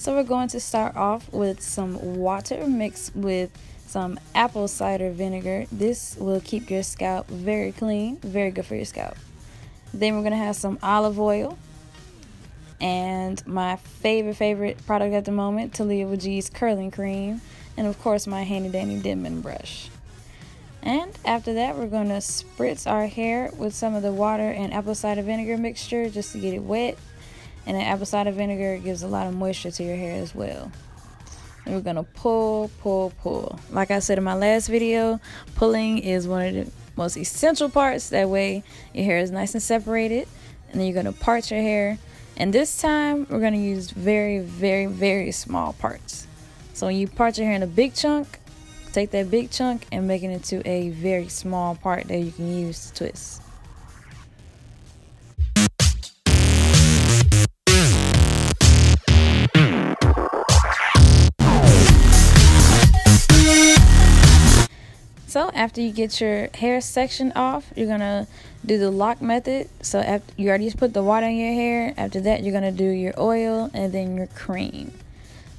So we're going to start off with some water mixed with some apple cider vinegar. This will keep your scalp very clean, very good for your scalp. Then we're going to have some olive oil and my favorite product at the moment, Taliah Waajid's curling cream, and of course my handy dandy Denman brush. And after that, we're going to spritz our hair with some of the water and apple cider vinegar mixture just to get it wet. And the apple cider vinegar gives a lot of moisture to your hair as well. And we're going to pull. Like I said in my last video, pulling is one of the most essential parts. That way your hair is nice and separated. And then you're going to part your hair. And this time, we're going to use very small parts. So when you part your hair in a big chunk, take that big chunk and make it into a very small part that you can use to twist. So after you get your hair section off, you're gonna do the lock method. So after you already put the water in your hair, after that you're gonna do your oil and then your cream.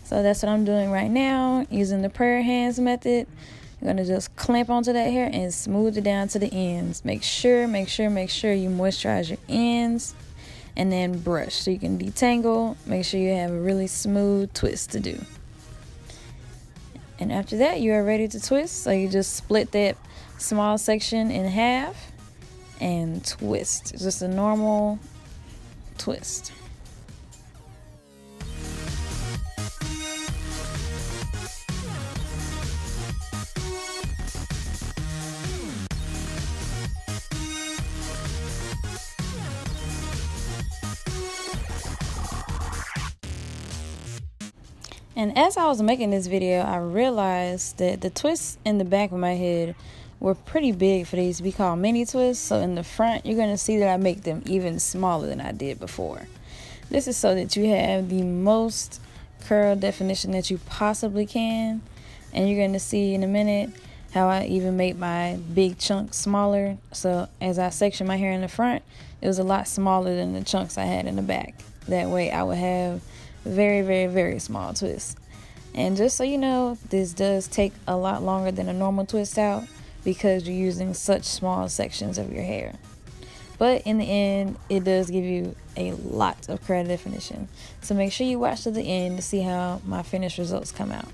So that's what I'm doing right now, using the prayer hands method. You're gonna just clamp onto that hair and smooth it down to the ends. Make sure you moisturize your ends, and then brush so you can detangle. Make sure you have a really smooth twist to do. And after that, you are ready to twist. So you just split that small section in half and twist. It's just a normal twist. And as I was making this video, I realized that the twists in the back of my head were pretty big for these to be called mini twists. So in the front, you're going to see that I make them even smaller than I did before. This is so that you have the most curl definition that you possibly can. And you're going to see in a minute how I even make my big chunks smaller. So as I section my hair in the front, it was a lot smaller than the chunks I had in the back. That way I would have very small twists. And just so you know, this does take a lot longer than a normal twist out because you're using such small sections of your hair. But in the end, it does give you a lot of curl definition. So make sure you watch to the end to see how my finished results come out.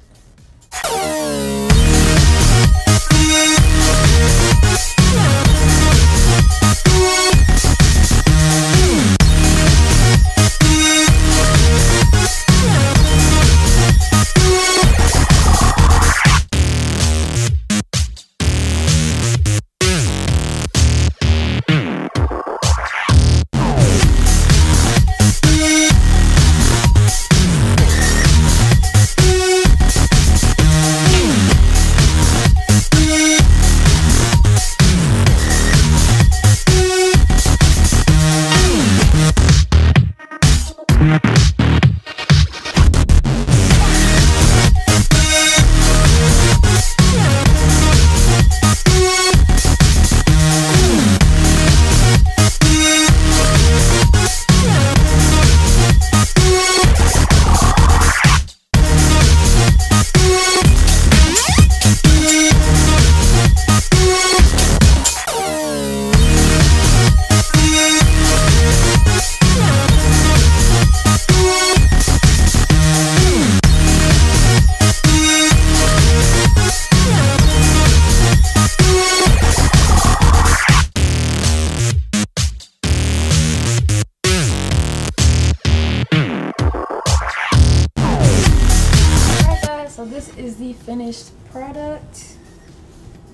So this is the finished product.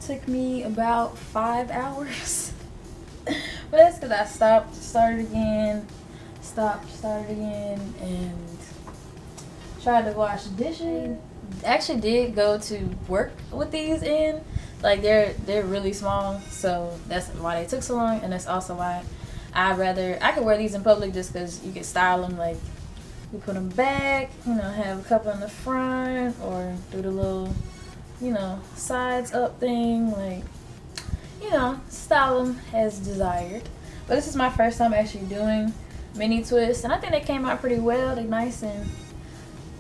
Took me about 5 hours. But that's because I stopped, started again, and tried to wash dishes. Actually did go to work with these in. Like they're really small, so that's why they took so long, and that's also why I could wear these in public just because you can style them. Like you put them back, you know, have a couple in the front, or do the little, you know, sides up thing, like, you know, style them as desired. But this is my first time actually doing mini twists, and I think they came out pretty well. They're nice and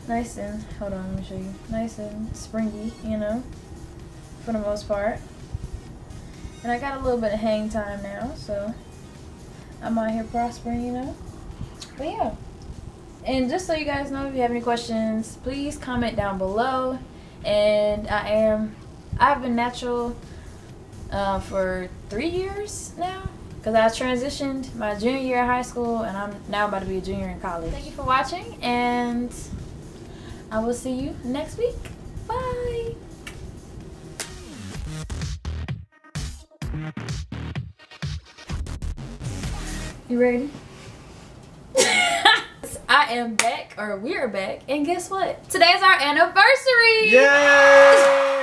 nice and, hold on, let me show you. Nice and springy, you know, for the most part. And I got a little bit of hang time now, so I'm out here prospering, you know. But yeah. And just so you guys know, if you have any questions, please comment down below. And I've been natural for 3 years now, because I transitioned my junior year of high school, and I'm now about to be a junior in college. Thank you for watching, and I will see you next week. Bye. You ready? I am back, or we're back, and guess what? Today's our anniversary! Yay!